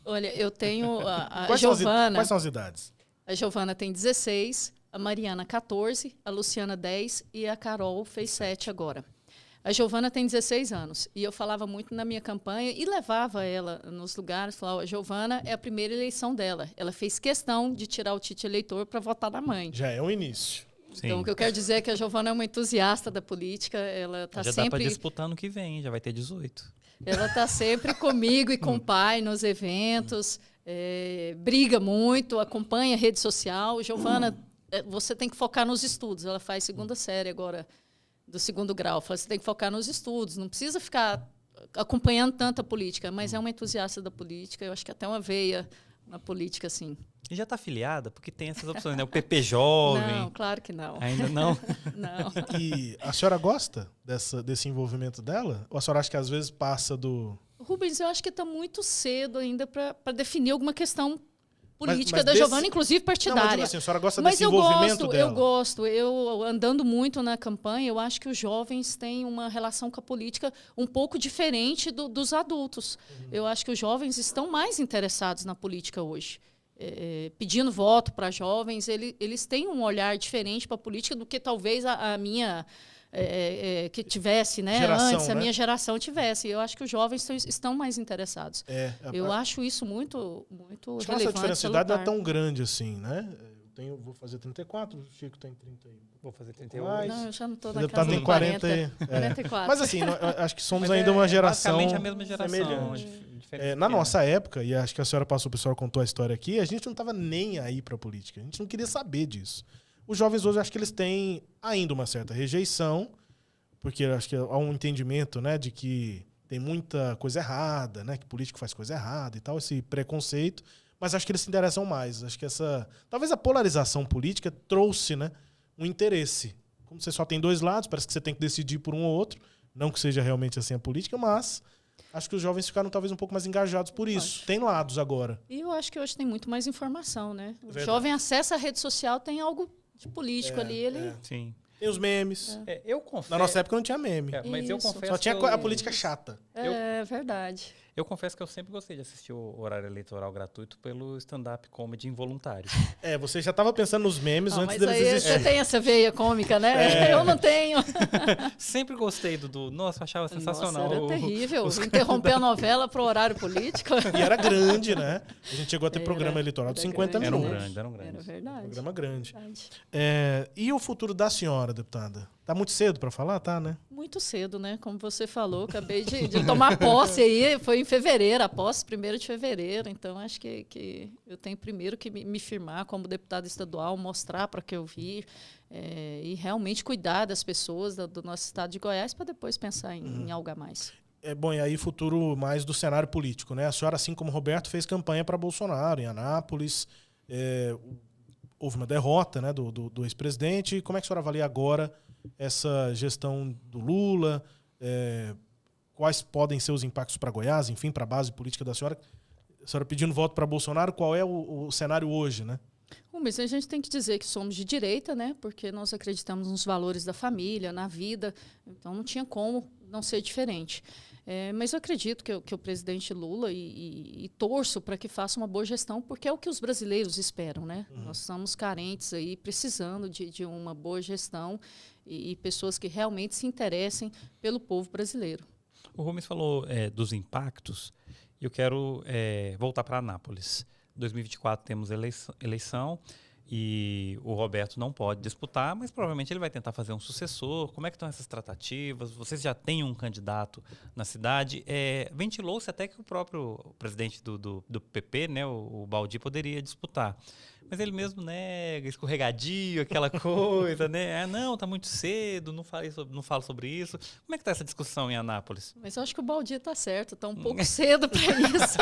Olha, eu tenho a Giovana. Quais são as idades? A Giovana tem 16, a Mariana 14, a Luciana 10 e a Carol fez 7 agora. A Giovana tem 16 anos e eu falava muito na minha campanha e levava ela nos lugares, falava, a Giovana é a primeira eleição dela. Ela fez questão de tirar o título eleitor para votar na mãe. Já é um início. Sim. Então, o que eu quero dizer é que a Giovana é uma entusiasta da política. Ela está sempre... Já dá para disputar no que vem, já vai ter 18. Ela está sempre comigo e com o pai nos eventos, briga muito, acompanha a rede social. Giovana, você tem que focar nos estudos. Ela faz 2ª série agora, do 2º grau. Você tem que focar nos estudos, não precisa ficar acompanhando tanta política, mas é uma entusiasta da política. Eu acho que até uma veia na política, assim. E já está afiliada? Porque tem essas opções, né? O PP Jovem. Não, claro que não. Ainda não? Não. E a senhora gosta desse envolvimento dela? Ou a senhora acha que às vezes passa do... Rubens, eu acho que está muito cedo ainda para definir alguma questão política mas da desse... Giovana, inclusive partidária. Não, mas digo assim, a senhora gosta mas desse envolvimento dela? Eu gosto. Eu, andando muito na campanha, eu acho que os jovens têm uma relação com a política um pouco diferente dos adultos. Eu acho que os jovens estão mais interessados na política hoje. Pedindo voto para jovens, eles têm um olhar diferente para a política do que talvez a minha... que tivesse, né? Geração, antes, a né? minha geração tivesse. Eu acho que os jovens estão mais interessados. Eu acho isso muito acho que relevante. essa diferença de idade não é tão grande assim, né? Vou fazer 34, o Chico tem 30 aí. Vou fazer 38. Não, eu já não estou Você na tá casa tem de 40 44. Mas assim, acho que somos Mas ainda uma geração basicamente a mesma geração. semelhante. Diferente Na pequena. nossa época, e acho que a senhora passou, o pessoal contou a história aqui, a gente não estava nem aí para a política. A gente não queria saber disso. Os jovens hoje, acho que eles têm ainda uma certa rejeição, porque acho que há um entendimento, né, de que tem muita coisa errada, né, que político faz coisa errada e tal, esse preconceito, mas acho que eles se interessam mais. Acho que talvez a polarização política trouxe, né, um interesse. Como você só tem dois lados, parece que você tem que decidir por um ou outro, não que seja realmente assim a política, mas acho que os jovens ficaram talvez um pouco mais engajados por isso. Tem lados agora. E eu acho que hoje tem muito mais informação, né? O Verdade. jovem acessa a rede social, tem algo de político ali, ele... Sim. Tem os memes. Eu confesso. Na nossa época não tinha meme. Mas eu Isso. confesso. Só tinha que a política chata. É verdade. Eu confesso que eu sempre gostei de assistir o horário eleitoral gratuito pelo stand-up comedy involuntário. Você já estava pensando nos memes Não, antes mas deles aí existirem. você tem essa veia cômica, né? Eu não tenho. Sempre gostei Nossa, eu achava sensacional. Nossa, era terrível. Interromper a novela para o horário político. E era grande, né? A gente chegou a ter Era, programa eleitoral de era 50 grande. minutos. Eram grandes. Era verdade. Programa grande. Verdade. E o futuro da senhora, deputada? Tá muito cedo para falar? Tá, né? Muito cedo, né? Como você falou, acabei de tomar posse aí, foi em fevereiro, a posse 1º de fevereiro, então acho que eu tenho primeiro que me firmar como deputada estadual, mostrar para que eu vi e realmente cuidar das pessoas do nosso estado de Goiás para depois pensar em algo a mais. Bom, e aí futuro mais do cenário político, né? A senhora, assim como o Roberto, fez campanha para Bolsonaro em Anápolis, houve uma derrota, né, do ex-presidente. Como é que a senhora avalia agora essa gestão do Lula? Quais podem ser os impactos para Goiás, enfim, para a base política da senhora? A senhora pedindo voto para Bolsonaro, qual é o cenário hoje, né? Mas a gente tem que dizer que somos de direita, né? Porque nós acreditamos nos valores da família, na vida, então não tinha como não ser diferente. Mas eu acredito que o presidente Lula e torço para que faça uma boa gestão, porque é o que os brasileiros esperam, né? Nós estamos carentes aí, precisando de uma boa gestão e pessoas que realmente se interessem pelo povo brasileiro. O Rubens falou dos impactos e eu quero voltar para Anápolis. 2024 temos eleição e o Roberto não pode disputar, mas provavelmente ele vai tentar fazer um sucessor. Como é que estão essas tratativas? Vocês já têm um candidato na cidade? Ventilou-se até que o próprio presidente do PP, né, o Baldi, poderia disputar. Mas ele mesmo nega, escorregadio, aquela coisa, né? Não, tá muito cedo, não falo sobre isso. Como é que está essa discussão em Anápolis? Mas eu acho que o Baldi está certo, está um pouco cedo para isso.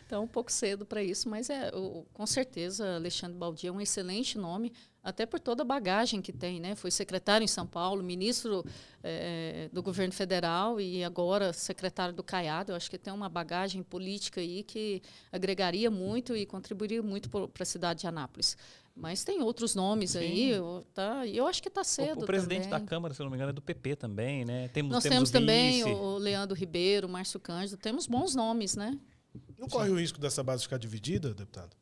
Está um pouco cedo para isso, mas com certeza Alexandre Baldi é um excelente nome, até por toda a bagagem que tem, né? Foi secretário em São Paulo, ministro do governo federal e agora secretário do Caiado. Eu acho que tem uma bagagem política aí que agregaria muito e contribuiria muito para a cidade de Anápolis. Mas tem outros nomes aí, eu acho que está cedo. O presidente também. da Câmara, se eu não me engano, é do PP também, né? Nós temos também o Leandro Ribeiro, o Márcio Cândido, temos bons nomes, né? Não corre o risco dessa base ficar dividida, deputado?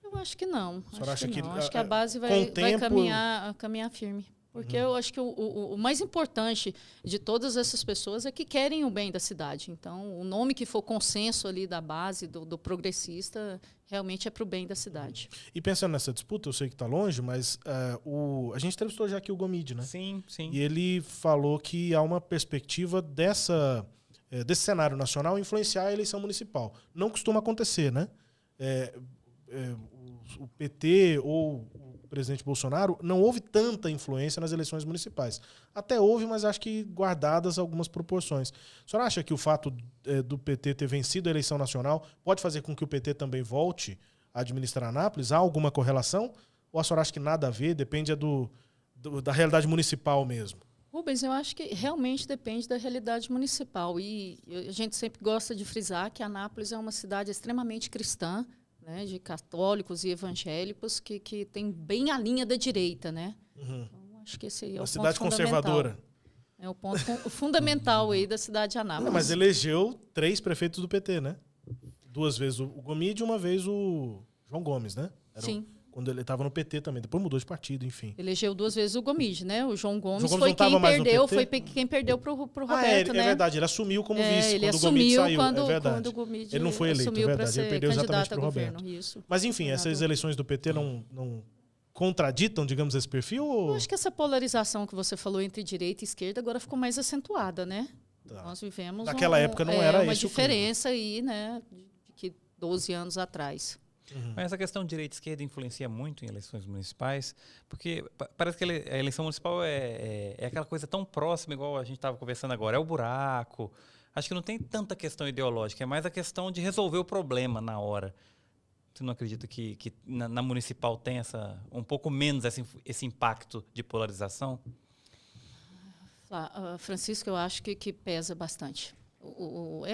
Eu acho que não. Acho que a que base vai caminhar firme. Porque eu acho que o mais importante de todas essas pessoas é que querem o bem da cidade. Então, o nome que for consenso ali da base, do progressista, realmente é para o bem da cidade. E pensando nessa disputa, eu sei que está longe, mas a gente entrevistou já aqui o Gomide, né? Sim, sim. E ele falou que há uma perspectiva desse cenário nacional influenciar a eleição municipal. Não costuma acontecer, né? O PT ou presidente Bolsonaro, não houve tanta influência nas eleições municipais. Até houve, mas acho que guardadas algumas proporções. A senhora acha que o fato do PT ter vencido a eleição nacional pode fazer com que o PT também volte a administrar Anápolis? Há alguma correlação? Ou a senhora acha que nada a ver, depende da realidade municipal mesmo? Rubens, eu acho que realmente depende da realidade municipal. E a gente sempre gosta de frisar que Anápolis é uma cidade extremamente cristã, né, de católicos e evangélicos, que tem bem a linha da direita. Né? Então, acho que esse é o ponto cidade conservadora. É o ponto fundamental aí da cidade de Anápolis. Mas elegeu 3 prefeitos do PT, né? 2 vezes o Gomide e 1 vez o João Gomes, né? Sim. Quando ele estava no PT também. Depois mudou de partido, enfim. Elegeu 2 vezes o Gomide, né? O João Gomes não foi quem perdeu, foi quem perdeu pro Roberto, né? É verdade, ele assumiu como vice ele quando o Gomide saiu. Quando, é verdade. Quando o Gomide ele não foi eleito, é verdade. Ele perdeu exatamente pro Roberto. Isso. Mas enfim, essas eleições do PT não contraditam, digamos, esse perfil? Ou... Eu acho que essa polarização que você falou entre direita e esquerda agora ficou mais acentuada, né? Tá. Nós vivemos naquela época não era uma esse diferença aí, né? De que 12 anos atrás. Mas essa questão de direita e esquerda influencia muito em eleições municipais, porque parece que a eleição municipal é aquela coisa tão próxima, igual a gente estava conversando agora, é o buraco. Acho que não tem tanta questão ideológica, é mais a questão de resolver o problema na hora. Você não acredita que na municipal tem um pouco menos esse impacto de polarização? Francisco, eu acho que pesa bastante.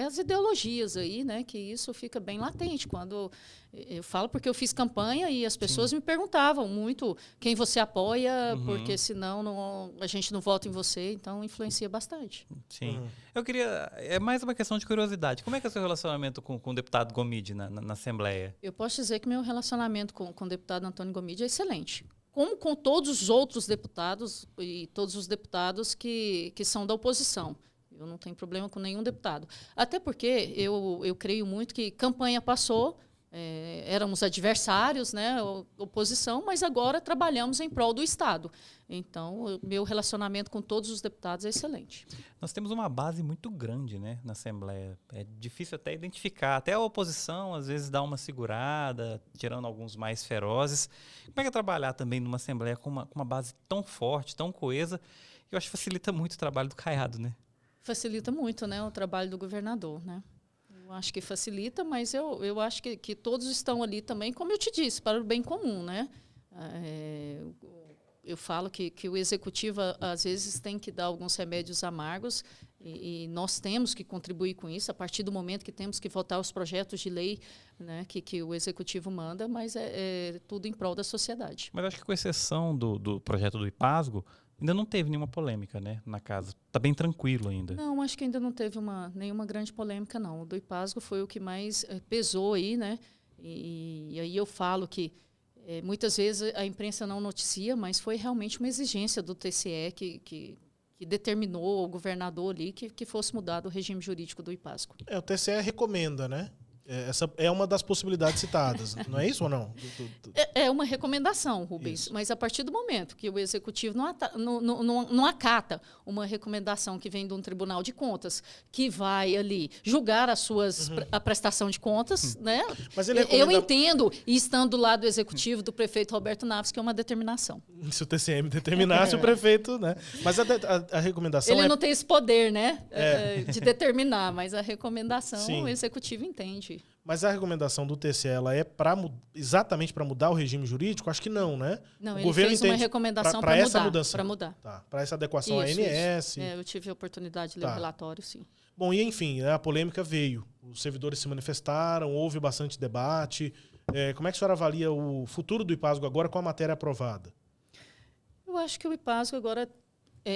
As ideologias aí, né, que isso fica bem latente. Quando eu falo porque eu fiz campanha e as pessoas me perguntavam muito quem você apoia, porque senão a gente não vota em você, então influencia bastante. Sim. Eu queria, é mais uma questão de curiosidade. Como é que é o seu relacionamento com o deputado Gomide na Assembleia? Eu posso dizer que meu relacionamento com o deputado Antônio Gomide é excelente. Como com todos os outros deputados e todos os deputados que são da oposição. Eu não tenho problema com nenhum deputado. Até porque eu creio muito que campanha passou, éramos adversários, né, oposição, mas agora trabalhamos em prol do Estado. Então, meu relacionamento com todos os deputados é excelente. Nós temos uma base muito grande, né, na Assembleia. É difícil até identificar. Até a oposição, às vezes, dá uma segurada, tirando alguns mais ferozes. Como é que é trabalhar também numa Assembleia com uma base tão forte, tão coesa? Eu acho que facilita muito o trabalho do Caiado, né? Facilita muito, né, o trabalho do governador, né? Eu acho que facilita, mas eu acho que todos estão ali também, como eu te disse, para o bem comum, né? Eu falo que o executivo, às vezes, tem que dar alguns remédios amargos e nós temos que contribuir com isso a partir do momento que temos que votar os projetos de lei, né, que o executivo manda, mas é tudo em prol da sociedade. Mas acho que com exceção do projeto do IPASGO, ainda não teve nenhuma polêmica, né, na casa. Está bem tranquilo ainda. Não, acho que ainda não teve nenhuma grande polêmica, não. O do IPASGO foi o que mais pesou aí, né? E aí eu falo que muitas vezes a imprensa não noticia, mas foi realmente uma exigência do TCE que determinou o governador ali que fosse mudado o regime jurídico do IPASGO. O TCE recomenda, né? Essa é uma das possibilidades citadas, não é isso ou não? É uma recomendação, Rubens, isso. Mas a partir do momento que o executivo não acata uma recomendação que vem de um tribunal de contas, que vai ali julgar a prestação de contas, né? Mas ele recomenda... Eu entendo, e estando do lado do executivo do prefeito Roberto Naves, que é uma determinação. Se o TCM determinasse, o prefeito, né? Mas a recomendação ele não tem esse poder, né? De determinar, mas a recomendação o executivo entende. Mas a recomendação do TCE ela é exatamente para mudar o regime jurídico? Acho que não, né? Não, o ele governo fez uma recomendação para mudar. Tá, para essa adequação à ANS. Eu tive a oportunidade de ler o relatório, sim. Bom, e enfim, a polêmica veio. Os servidores se manifestaram, houve bastante debate. Como é que a senhora avalia o futuro do IPASGO agora com a matéria aprovada? Eu acho que o IPASGO agora...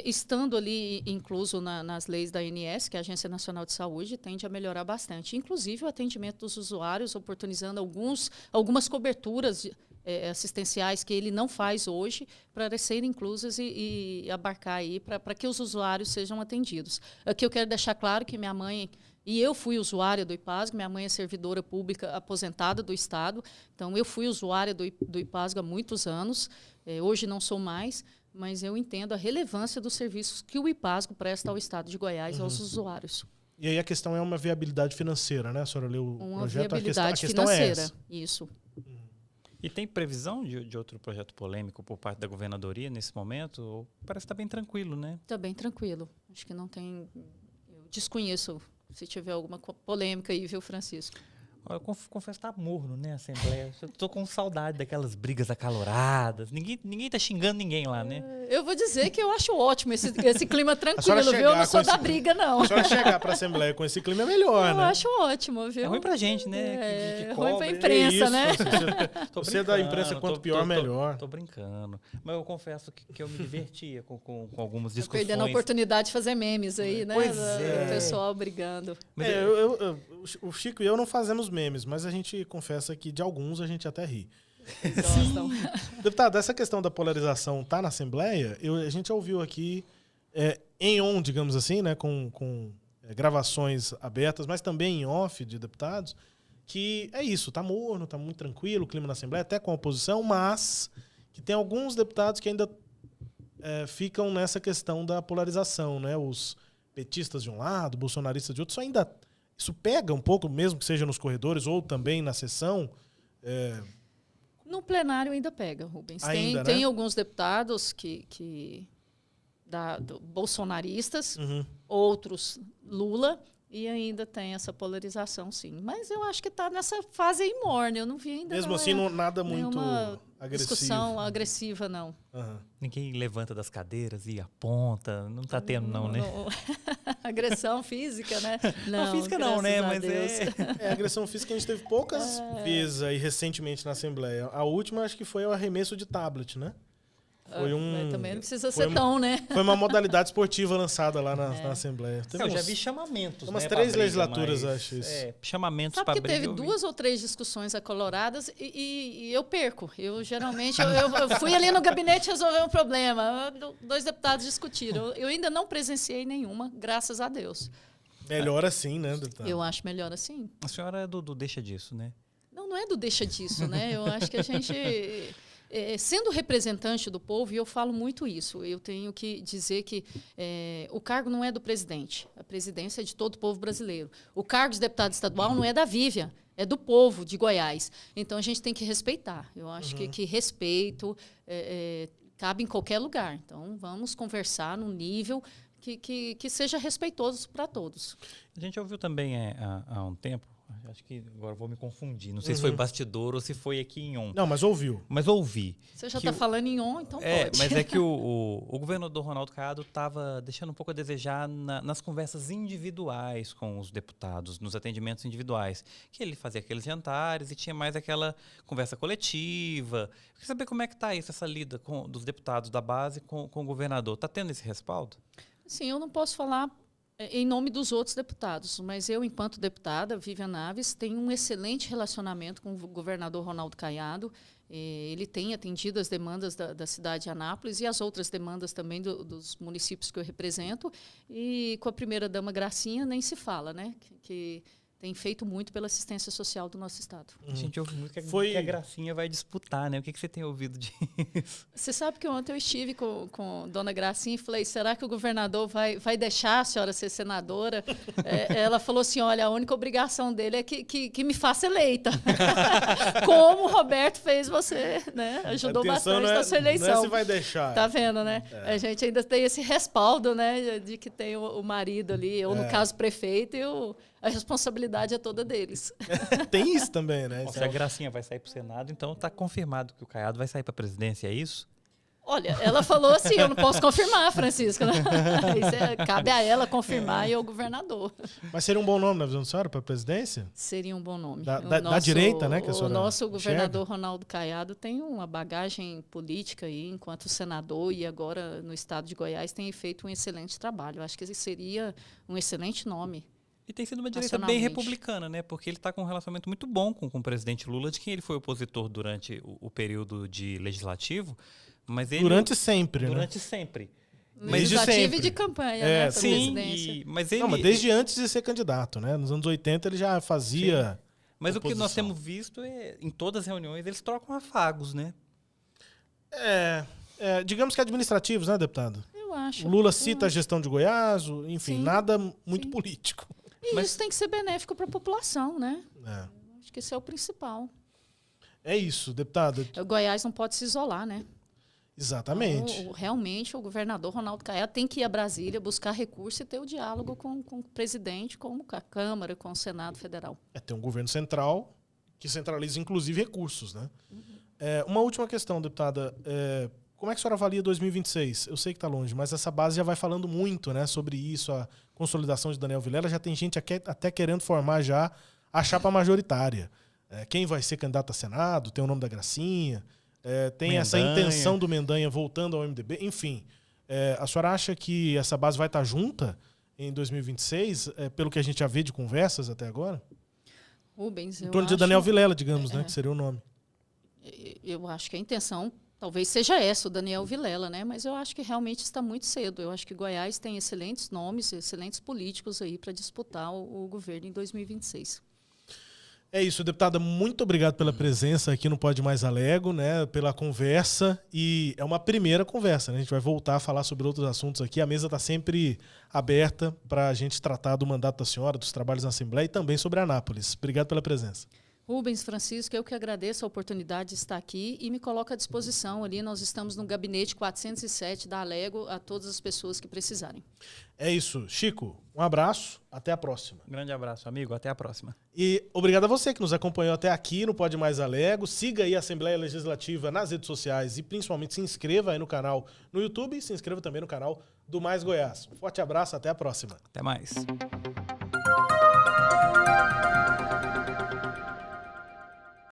estando ali incluso nas leis da ANS, que é a Agência Nacional de Saúde, tende a melhorar bastante. Inclusive o atendimento dos usuários, oportunizando algumas coberturas assistenciais que ele não faz hoje, para serem inclusas e abarcar aí para que os usuários sejam atendidos. Aqui eu quero deixar claro que minha mãe... E eu fui usuária do IPASGO, minha mãe é servidora pública aposentada do Estado, então eu fui usuária do IPASGO há muitos anos, hoje não sou mais, mas eu entendo a relevância dos serviços que o IPASGO presta ao Estado de Goiás, aos usuários. E aí a questão é uma viabilidade financeira, né? A senhora leu o projeto, viabilidade a questão financeira, é essa. Isso. E tem previsão de outro projeto polêmico por parte da governadoria nesse momento? Ou parece que está bem tranquilo, né? Está bem tranquilo. Acho que não tem... Eu desconheço se tiver alguma polêmica aí, viu, Francisco? Eu confesso que tá morno, né, a Assembleia. Eu tô com saudade daquelas brigas acaloradas. Ninguém tá xingando ninguém lá, né? Eu vou dizer que eu acho ótimo esse clima tranquilo, viu? Eu não sou da briga, não. Se a senhora chegar para a Assembleia com esse clima é melhor, né? Eu acho ótimo, viu? É ruim pra gente, né? É que ruim pra cobra. imprensa, Isso, né? Você é da imprensa, quanto pior, melhor. Tô brincando. Mas eu confesso que eu me divertia com algumas Tô discussões. perdendo a oportunidade de fazer memes aí, né? Pois O pessoal brigando. Mas O Chico e eu não fazemos memes, mas a gente confessa que de alguns a gente até ri. Gostam. Deputado, essa questão da polarização tá na Assembleia, a gente ouviu aqui em on, digamos assim, né, com gravações abertas, mas também em off de deputados, que é isso, tá morno, tá muito tranquilo o clima na Assembleia, até com a oposição, mas que tem alguns deputados que ainda ficam nessa questão da polarização, né? Os petistas de um lado, bolsonaristas de outro, isso pega um pouco, mesmo que seja nos corredores ou também na sessão. No plenário ainda pega, Rubens. Ainda, tem né? alguns deputados bolsonaristas, outros Lula, e ainda tem essa polarização, sim. Mas eu acho que está nessa fase aí morna. Eu não vi ainda. Mesmo assim, nada muito agressivo. Discussão agressiva, não. Uhum. ninguém levanta das cadeiras e aponta. Não tá tendo, não, né? Agressão física, né? Não, física não, né? Mas agressão física a gente teve poucas vezes aí recentemente na Assembleia. A última acho que foi o arremesso de tablet, né? Mas também não precisa ser tão, né? Foi uma modalidade esportiva lançada lá na Assembleia. Eu já vi chamamentos, umas né, 3 briga, legislaturas, mas, acho isso. Chamamentos para briga. Sabe que teve 2 ou 3 discussões acoloradas e eu perco. Eu geralmente eu fui ali no gabinete resolver um problema. 2 deputados discutiram. Eu ainda não presenciei nenhuma, graças a Deus. Melhor assim, né, deputado? Eu acho melhor assim. A senhora é do deixa disso, né? Não é do deixa disso, né? Eu acho que a gente... sendo representante do povo, e eu falo muito isso, eu tenho que dizer que o cargo não é do presidente, a presidência é de todo o povo brasileiro. O cargo de deputado estadual não é da Vivian, é do povo de Goiás. Então, a gente tem que respeitar. Eu acho que respeito cabe em qualquer lugar. Então, vamos conversar num nível que seja respeitoso para todos. A gente ouviu também há um tempo, acho que agora vou me confundir. Não sei se foi bastidor ou se foi aqui em on. Não, mas ouviu. Mas ouvi. Você já está falando em on, então pode. Mas é que o governador Ronaldo Caiado estava deixando um pouco a desejar nas conversas individuais com os deputados, nos atendimentos individuais. Que ele fazia aqueles jantares e tinha mais aquela conversa coletiva. Eu queria saber como é que está isso, essa lida dos deputados da base com o governador. Está tendo esse respaldo? Sim, eu não posso falar em nome dos outros deputados, mas eu, enquanto deputada, Vivian Naves, tenho um excelente relacionamento com o governador Ronaldo Caiado. Ele tem atendido as demandas da cidade de Anápolis e as outras demandas também dos municípios que eu represento. E com a primeira-dama Gracinha nem se fala, né? Que tem feito muito pela assistência social do nosso estado. A gente ouve muito que a Gracinha vai disputar, né? O que você tem ouvido disso? Você sabe que ontem eu estive com dona Gracinha e falei, será que o governador vai deixar a senhora ser senadora? Ela falou assim, olha, a única obrigação dele é que me faça eleita. Como o Roberto fez você, né? Ajudou bastante na sua eleição. Não é se vai deixar. Tá vendo, né? A gente ainda tem esse respaldo, né? De que tem o marido ali, ou no caso o prefeito, e a responsabilidade é toda deles. Tem isso também, né? Se a Gracinha vai sair para o Senado, então está confirmado que o Caiado vai sair para a presidência, é isso? Olha, ela falou assim, eu não posso confirmar, Francisco. Né? Cabe a ela confirmar e ao governador. Mas seria um bom nome, na visão da senhora, para a presidência? Seria um bom nome. Da direita, né? Que o nosso governador Ronaldo Caiado tem uma bagagem política aí, enquanto senador, e agora no estado de Goiás tem feito um excelente trabalho. Eu acho que esse seria um excelente nome. E tem sido uma direita bem republicana, né? Porque ele está com um relacionamento muito bom com o presidente Lula, de quem ele foi opositor durante o período de legislativo. Mas ele, durante sempre, né? Durante sempre. Legislativo e de campanha, né? Sim, mas desde antes de ser candidato, né? Nos anos 80 ele já fazia. Sim. Mas oposição. O que nós temos visto em todas as reuniões, eles trocam afagos, né? Digamos que administrativos, né, deputado? Eu acho. O Lula cita a gestão de Goiás, enfim, nada muito político. E isso tem que ser benéfico para a população, né? Acho que esse é o principal. É isso, deputada. O Goiás não pode se isolar, né? Exatamente. Então, realmente, o governador Ronaldo Caiado tem que ir a Brasília buscar recurso e ter o diálogo com o presidente, com a Câmara, com o Senado Federal. Ter um governo central que centraliza, inclusive, recursos, né? Uma última questão, deputada. Como é que a senhora avalia 2026? Eu sei que está longe, mas essa base já vai falando muito, né, sobre isso, a consolidação de Daniel Vilela. Já tem gente até querendo formar já a chapa majoritária. Quem vai ser candidato a Senado, tem o nome da Gracinha, tem Mendanha. essa intenção do Mendanha voltando ao MDB. Enfim, a senhora acha que essa base vai estar junta em 2026, pelo que a gente já vê de conversas até agora? Rubens, Em torno de Daniel Vilela, digamos, né, que seria o nome. Eu acho que a intenção talvez seja essa, o Daniel Vilela, né? Mas eu acho que realmente está muito cedo. Eu acho que Goiás tem excelentes nomes, excelentes políticos aí para disputar o governo em 2026. É isso, deputada. Muito obrigado pela presença aqui no Pode Mais Alego, né? Pela conversa. E é uma primeira conversa, né? A gente vai voltar a falar sobre outros assuntos aqui. A mesa está sempre aberta para a gente tratar do mandato da senhora, dos trabalhos na Assembleia e também sobre Anápolis. Obrigado pela presença. Rubens, Francisco, eu que agradeço a oportunidade de estar aqui e me coloco à disposição ali. Nós estamos no gabinete 407 da Alego a todas as pessoas que precisarem. É isso. Chico, um abraço. Até a próxima. Grande abraço, amigo. Até a próxima. E obrigado a você que nos acompanhou até aqui no Pode Mais Alego. Siga aí a Assembleia Legislativa nas redes sociais e principalmente se inscreva aí no canal no YouTube e se inscreva também no canal do Mais Goiás. Um forte abraço. Até a próxima. Até mais.